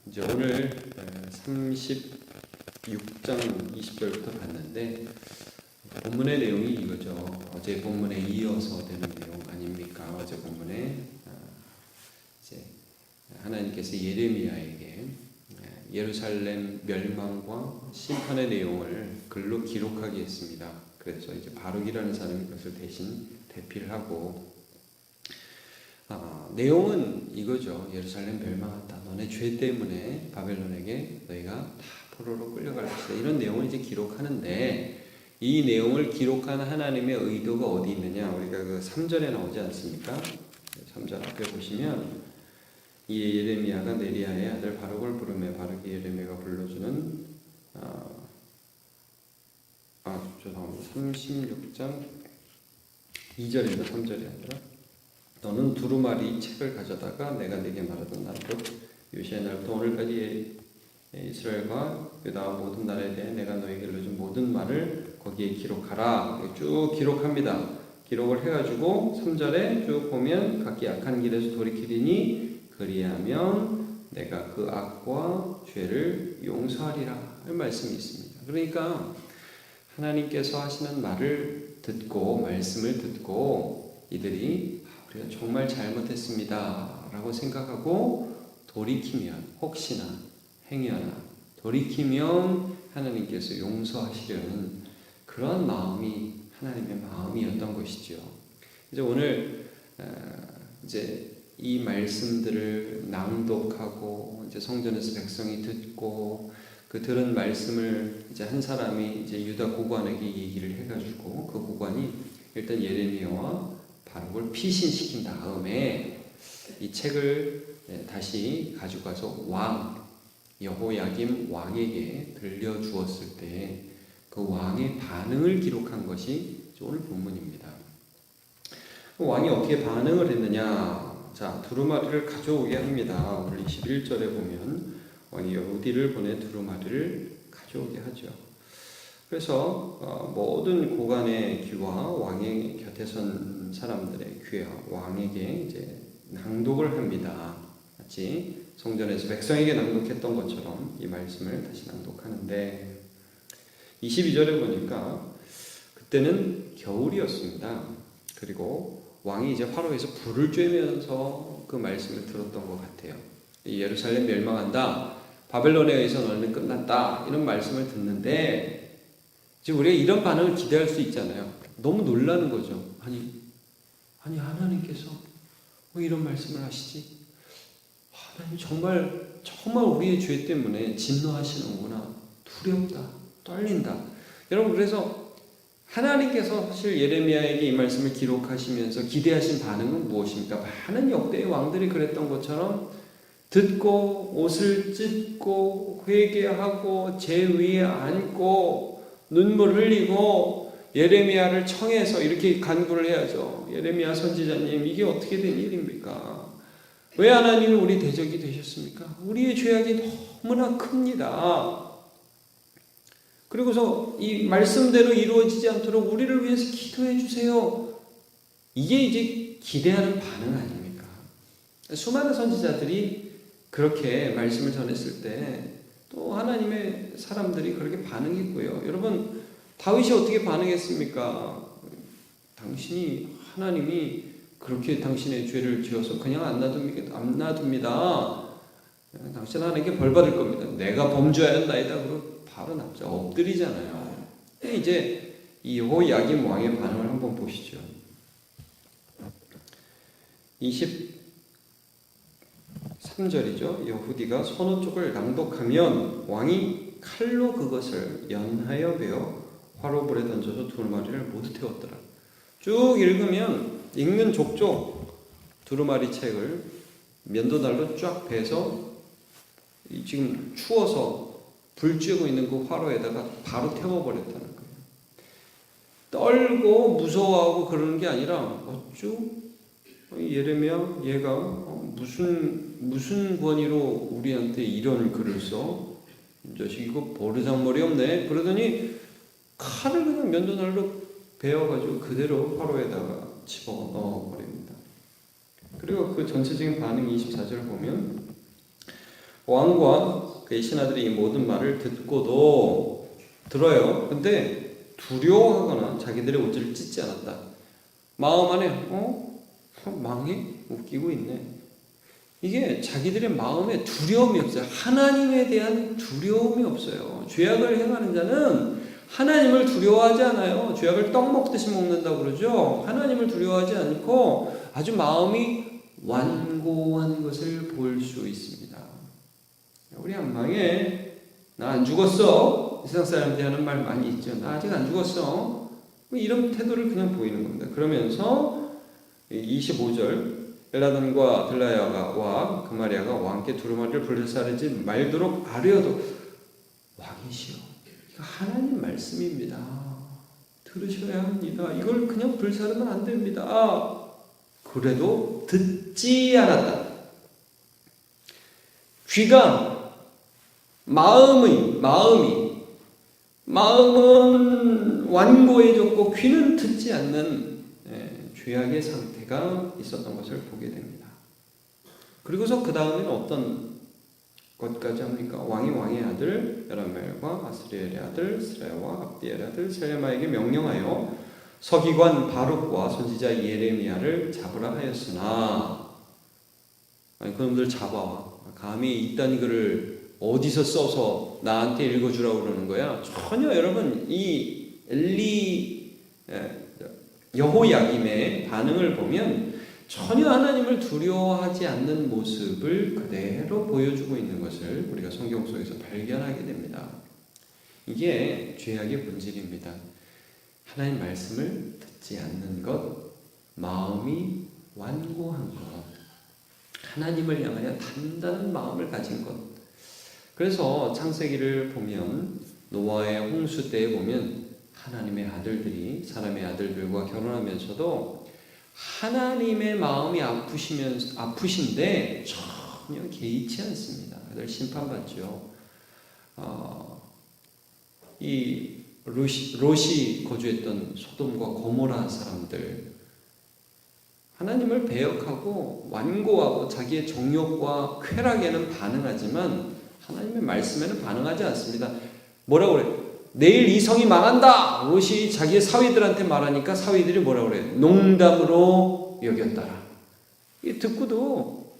이제 오늘 36장 20절부터 봤는데 본문의 내용이 이거죠. 어제 본문에 이어서 되는 내용 아닙니까? 어제 본문에 이제 하나님께서 예레미야에게 예루살렘 멸망과 심판의 내용을 글로 기록하게 했습니다. 그래서 이제 바룩이라는 사람이 그것을 대신 대피를 하고 내용은 이거죠. 예루살렘 멸망한다. 너네 죄 때문에 바벨론에게 너희가 다 포로로 끌려갈 것이다. 이런 내용을 이제 기록하는데 이 내용을 기록한 하나님의 의도가 어디 있느냐? 우리가 그 3절에 나오지 않습니까? 3절 앞에 보시면 이 예레미야가 네리야의 아들 바룩을 부르며 바룩이 예레미야가 불러주는 죄송합니다. 36장 2절입니다. 3절이 아니라 너는 두루마리 책을 가져다가 내가 네게 말하던 날부터 요시야 날부터 오늘까지 이스라엘과 유다와 모든 나라에 대해 내가 너에게 일러준 모든 말을 거기에 기록하라. 쭉 기록합니다. 기록을 해가지고 3절에 쭉 보면 각기 악한 길에서 돌이키리니 그리하면 내가 그 악과 죄를 용서하리라 할 말씀이 있습니다. 그러니까 하나님께서 하시는 말을 듣고 말씀을 듣고 이들이 우리가 정말 잘못했습니다 라고 생각하고 돌이키면 혹시나 행여나 돌이키면 하나님께서 용서하시려는 그런 마음이 하나님의 마음이었던 것이죠. 이제 오늘 이제 이 말씀들을 낭독하고 이제 성전에서 백성이 듣고 그 들은 말씀을 이제 한 사람이 이제 유다 고관에게 얘기를 해가지고 그 고관이 일단 예레미야와 바룩을 피신시킨 다음에 이 책을 다시 가져가서 왕 여호야김 왕에게 들려주었을 때 그 왕의 반응을 기록한 것이 오늘 본문입니다. 왕이 어떻게 반응을 했느냐? 자, 두루마리를 가져오게 합니다. 오늘 21절에 보면 왕이 여우디를 보내 두루마리를 가져오게 하죠. 그래서 모든 고관의 귀와 왕의 곁에 선 사람들의 귀와 왕에게 이제 낭독을 합니다. 마치 성전에서 백성에게 낭독했던 것처럼 이 말씀을 다시 낭독하는데 22절에 보니까 그때는 겨울이었습니다. 그리고 왕이 이제 화로에서 불을 쬐면서 그 말씀을 들었던 것 같아요. 예루살렘 멸망한다. 바벨론에 의해서 너는 끝났다. 이런 말씀을 듣는데 지금 우리가 이런 반응을 기대할 수 있잖아요. 너무 놀라는 거죠. 아니 하나님께서 왜 이런 말씀을 하시지? 하나님 정말 우리의 죄 때문에 진노하시는구나. 두렵다. 떨린다. 여러분 그래서 하나님께서 사실 예레미야에게 이 말씀을 기록하시면서 기대하신 반응은 무엇입니까? 많은 역대의 왕들이 그랬던 것처럼 듣고 옷을 찢고 회개하고 제 위에 앉고 눈물 흘리고 예레미야를 청해서 이렇게 간구를 해야죠. 예레미야 선지자님 이게 어떻게 된 일입니까? 왜 하나님이 우리 대적이 되셨습니까? 우리의 죄악이 너무나 큽니다. 그리고서 이 말씀대로 이루어지지 않도록 우리를 위해서 기도해 주세요. 이게 이제 기대하는 반응 아닙니까? 수많은 선지자들이 그렇게 말씀을 전했을 때 또 하나님의 사람들이 그렇게 반응했고요. 여러분 다윗이 어떻게 반응했습니까? 하나님이 그렇게 당신의 죄를 지어서 그냥 안 놔둡니다. 당신 하나님께 벌 받을 겁니다. 내가 범죄하였나이다. 그러고 바로 납작 엎드리잖아요. 이제 이 여호야김 왕의 반응을 한번 보시죠. 23절이죠. 여후디가 서너 쪽을 낭독하면 왕이 칼로 그것을 연하여 베어 화로불에 던져서 두루마리를 모두 태웠더라. 쭉 읽으면 읽는 족족 두루마리 책을 면도날로 쫙 베서 지금 추워서 불 쬐고 있는 그 화로에다가 바로 태워버렸다는 거예요. 떨고 무서워하고 그러는 게 아니라 예레미야 얘가 무슨 권위로 우리한테 이런 글을 써? 이 자식 이거 버르장머리 없네. 그러더니 칼을 그냥 면도날로 베어가지고 그대로 화로에다가 집어넣어버립니다. 그리고 그 전체적인 반응 24절을 보면 왕과 그의 신하들이 이 모든 말을 듣고도 들어요. 근데 두려워하거나 자기들의 옷을 찢지 않았다. 마음 안에 망해? 웃기고 있네. 이게 자기들의 마음에 두려움이 없어요. 하나님에 대한 두려움이 없어요. 죄악을 행하는 자는 하나님을 두려워하지 않아요. 죄악을 떡 먹듯이 먹는다고 그러죠. 하나님을 두려워하지 않고 아주 마음이 완고한 것을 볼 수 있습니다. 우리 안 망해. 나 안 죽었어. 이 세상 사람들이 하는 말 많이 있죠. 나 아직 안 죽었어. 이런 태도를 그냥 보이는 겁니다. 그러면서 25절 엘라돈과 들라야와 그마리아가 왕께 두루마리를 불살르지 말도록 아뢰어도 왕이시여, 이거 하나님 말씀입니다. 들으셔야 합니다. 이걸 그냥 불사르면 안 됩니다. 그래도 듣지 않았다. 귀가 마음은 완고해졌고 귀는 듣지 않는 죄악의 상태가 있었던 것을 보게 됩니다. 그리고서 그 다음에는 어떤 것까지 합니까? 왕의 아들 여람멜과 아스리엘의 아들 스라야와 압디엘의 아들 셀레마에게 명령하여 서기관 바룩과 선지자 예레미야를 잡으라 하였으나, 아니 그놈들 잡아와. 감히 이딴 글을 어디서 써서 나한테 읽어주라고 그러는 거야? 전혀 여러분 이 여호야김의 반응을 보면 전혀 하나님을 두려워하지 않는 모습을 그대로 보여주고 있는 것을 우리가 성경 속에서 발견하게 됩니다. 이게 죄악의 본질입니다. 하나님 말씀을 듣지 않는 것, 마음이 완고한 것, 하나님을 향하여 단단한 마음을 가진 것. 그래서 창세기를 보면 노아의 홍수 때에 보면 하나님의 아들들이 사람의 아들들과 결혼하면서도 하나님의 마음이 아프신데 전혀 개의치 않습니다. 늘 심판받죠. 이 롯이 거주했던 소돔과 고모라 사람들, 하나님을 배역하고 완고하고 자기의 정욕과 쾌락에는 반응하지만 하나님의 말씀에는 반응하지 않습니다. 뭐라고 그래? 내일 이 성이 망한다! 롯이 자기의 사위들한테 말하니까 사위들이 뭐라고 그래? 농담으로 여겼더라. 이게 듣고도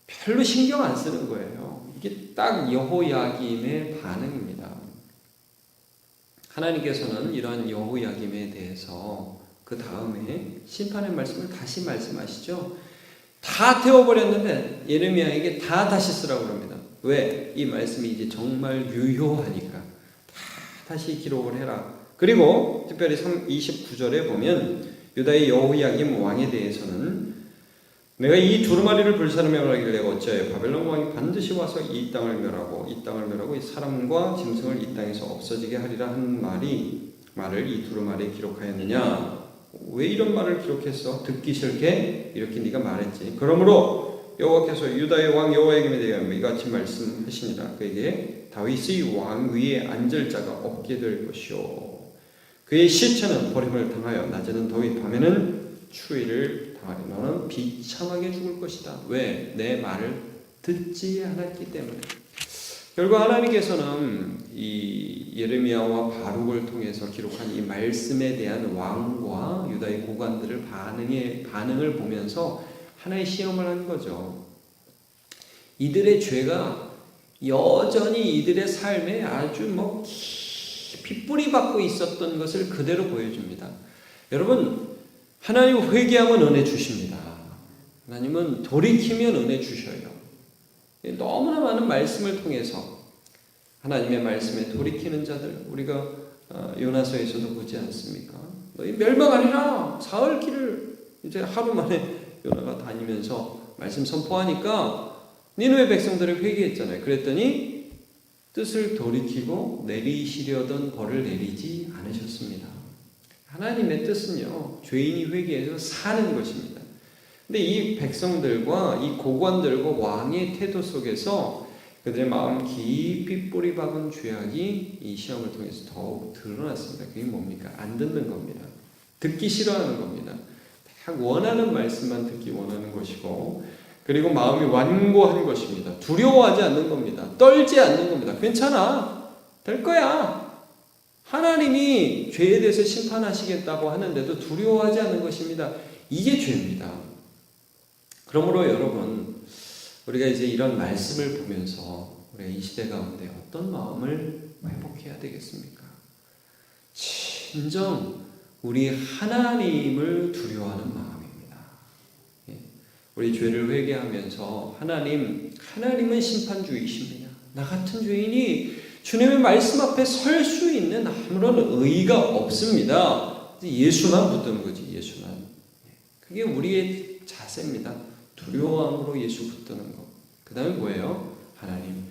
별로 신경 안 쓰는 거예요. 이게 딱 여호야김의 반응입니다. 하나님께서는 이러한 여호야김에 대해서 그 다음에 심판의 말씀을 다시 말씀하시죠. 다 태워버렸는데 예레미야에게 다 다시 쓰라고 합니다. 왜? 이 말씀이 이제 정말 유효하니까 다시 기록을 해라. 그리고 특별히 29절에 보면 유다의 여호야김 왕에 대해서는 내가 이 두루마리를 불사르며 하길래 어찌하여 바벨론 왕이 반드시 와서 이 땅을 멸하고 이 사람과 짐승을 이 땅에서 없어지게 하리라 한 말을 이 두루마리에 기록하였느냐? 왜 이런 말을 기록했어? 듣기 싫게 이렇게 네가 말했지. 그러므로 여호와께서 유다의 왕 여호야김에 대하여 이같이 말씀하시니라. 그에게 다윗의 왕 위에 앉을 자가 없게 될 것이요 그의 시체는 버림을 당하여 낮에는 더위 밤에는 추위를 당하리. 너는 비참하게 죽을 것이다. 왜? 내 말을 듣지 않았기 때문에. 결국 하나님께서는 이 예레미야와 바룩을 통해서 기록한 이 말씀에 대한 왕과 유다의 고관들을 반응을 보면서 하나의 시험을 한 거죠. 이들의 죄가 여전히 이들의 삶에 아주 깊이 뿌리 박고 있었던 것을 그대로 보여줍니다. 여러분, 하나님 회개하면 은혜 주십니다. 하나님은 돌이키면 은혜 주셔요. 너무나 많은 말씀을 통해서 하나님의 말씀에 돌이키는 자들, 우리가 요나서에서도 보지 않습니까? 너희 멸망하리라. 사흘 길을 이제 하루 만에 요나가 다니면서 말씀 선포하니까 니느웨 백성들이 회개했잖아요. 그랬더니 뜻을 돌이키고 내리시려던 벌을 내리지 않으셨습니다. 하나님의 뜻은요, 죄인이 회개해서 사는 것입니다. 근데 이 백성들과 이 고관들과 왕의 태도 속에서 그들의 마음 깊이 뿌리 박은 죄악이 이 시험을 통해서 더욱 드러났습니다. 그게 뭡니까? 안 듣는 겁니다. 듣기 싫어하는 겁니다. 딱 원하는 말씀만 듣기 원하는 것이고, 그리고 마음이 완고한 것입니다. 두려워하지 않는 겁니다. 떨지 않는 겁니다. 괜찮아. 될 거야. 하나님이 죄에 대해서 심판하시겠다고 하는데도 두려워하지 않는 것입니다. 이게 죄입니다. 그러므로 여러분, 우리가 이제 이런 말씀을 보면서 우리가 이 시대 가운데 어떤 마음을 회복해야 되겠습니까? 진정 우리 하나님을 두려워하는 마음입니다. 우리 죄를 회개하면서 하나님은 심판주의십니다. 나 같은 죄인이 주님의 말씀 앞에 설 수 있는 아무런 의의가 없습니다. 예수만 붙드는 거지, 예수만. 그게 우리의 자세입니다. 두려워함으로 예수 붙드는 것. 그 다음에 뭐예요? 하나님,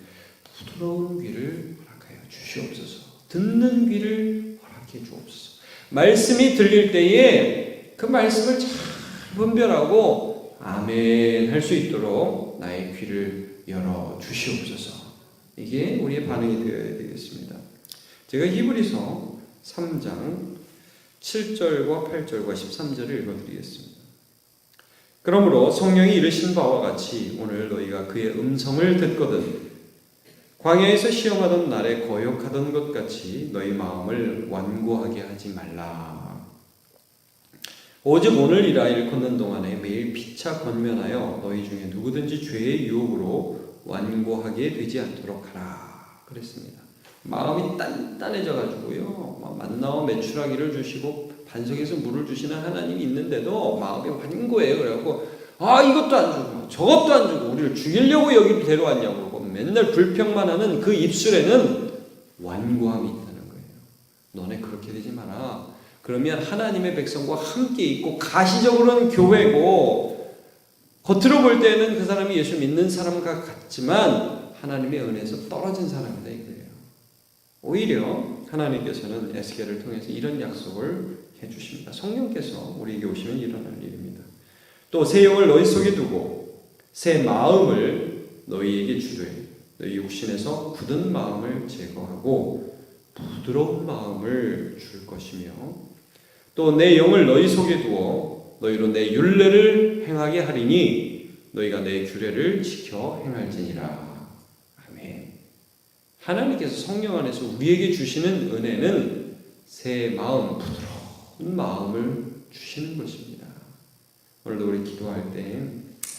부드러운 귀를 허락하여 주시옵소서. 듣는 귀를 허락해 주옵소서. 말씀이 들릴 때에 그 말씀을 잘 분별하고 아멘 할 수 있도록 나의 귀를 열어 주시옵소서. 이게 우리의 반응이 되어야 되겠습니다. 제가 히브리서 3장 7절과 8절과 13절을 읽어드리겠습니다. 그러므로 성령이 이르신 바와 같이 오늘 너희가 그의 음성을 듣거든 광야에서 시험하던 날에 거역하던 것 같이 너희 마음을 완고하게 하지 말라. 오직 오늘이라 일컫는 동안에 매일 피차 권면하여 너희 중에 누구든지 죄의 유혹으로 완고하게 되지 않도록 하라 그랬습니다. 마음이 단단해져가지고요, 만나와 메추라기를 주시고 반석에서 물을 주시는 하나님이 있는데도 마음이 완고해요. 그래갖고 이것도 안 주고 저것도 안 주고 우리를 죽이려고 여기를 데려왔냐고 그러고 맨날 불평만 하는 그 입술에는 완고함이 있다는 거예요. 너네 그렇게 되지 마라. 그러면 하나님의 백성과 함께 있고 가시적으로는 교회고 겉으로 볼 때는 그 사람이 예수 믿는 사람과 같지만 하나님의 은혜에서 떨어진 사람이다 이거예요. 오히려 하나님께서는 에스겔을 통해서 이런 약속을 해주십니다. 성령께서 우리에게 오시면 일어날 일입니다. 또 새 영을 너희 속에 두고 새 마음을 너희에게 주되 너희 육신에서 굳은 마음을 제거하고 부드러운 마음을 줄 것이며 또 내 영을 너희 속에 두어 너희로 내 율례를 행하게 하리니 너희가 내 규례를 지켜 행할지니라. 아멘. 하나님께서 성령 안에서 우리에게 주시는 은혜는 새 마음, 부드러운 마음을 주시는 것입니다. 오늘도 우리 기도할 때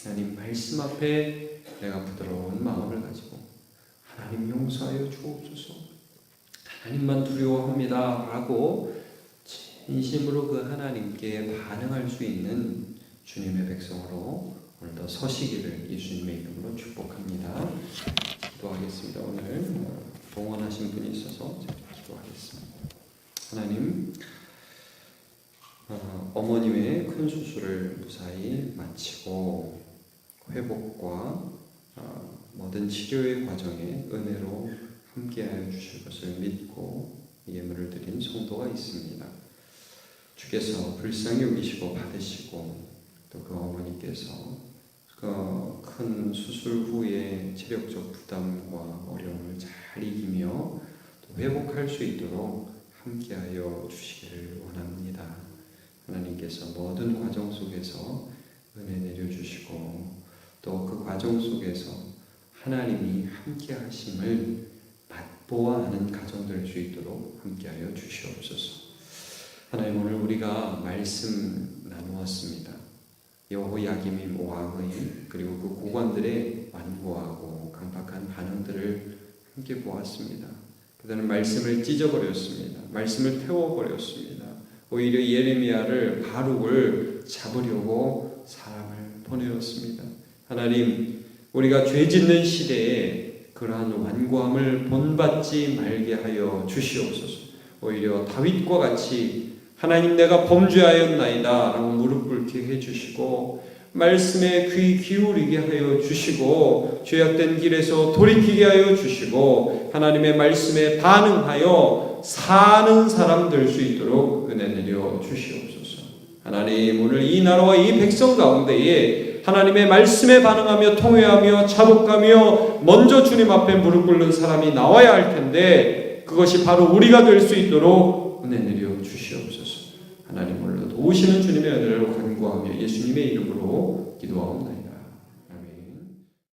하나님 말씀 앞에 내가 부드러운 마음을 가지고 하나님 용서하여 주옵소서, 하나님만 두려워합니다 라고 진심으로 그 하나님께 반응할 수 있는 주님의 백성으로 오늘도 서시기를 예수님의 이름으로 축복합니다. 기도하겠습니다. 오늘 봉헌하신 분이 있어서 제가 기도하겠습니다. 하나님, 어머님의 큰 수술을 무사히 마치고 회복과 모든 치료의 과정에 은혜로 함께하여 주실 것을 믿고 예물을 드린 성도가 있습니다. 주께서 불쌍히 여기시고 받으시고 또 그 어머니께서 그 큰 수술 후의 체력적 부담과 어려움을 잘 이기며 또 회복할 수 있도록 함께하여 주시기를 원합니다. 하나님께서 모든 과정 속에서 은혜 내려주시고 또 그 과정 속에서 하나님이 함께하심을 맛보아하는 가정 될 수 있도록 함께하여 주시옵소서. 하나님, 오늘 우리가 말씀 나누었습니다. 여호야김의 모압의 그리고 그 고관들의 완고하고 강박한 반응들을 함께 보았습니다. 그들은 말씀을 찢어버렸습니다. 말씀을 태워버렸습니다. 오히려 예레미야를 바룩을 잡으려고 사람을 보내었습니다. 하나님, 우리가 죄 짓는 시대에 그러한 완고함을 본받지 말게 하여 주시옵소서. 오히려 다윗과 같이 하나님, 내가 범죄하였나이다 라고 무릎 꿇게 해주시고 말씀에 귀 기울이게 하여 주시고 죄악된 길에서 돌이키게 하여 주시고 하나님의 말씀에 반응하여 사는 사람 될 수 있도록 은혜 내려 주시옵소서. 하나님, 오늘 이 나라와 이 백성 가운데에 하나님의 말씀에 반응하며 통회하며 자복하며 먼저 주님 앞에 무릎 꿇는 사람이 나와야 할 텐데 그것이 바로 우리가 될 수 있도록 은혜 내려 주시옵소서. 하나님, 오늘도 도우시는 주님의 은혜를 간구하며 예수님의 이름으로 기도하옵나이다.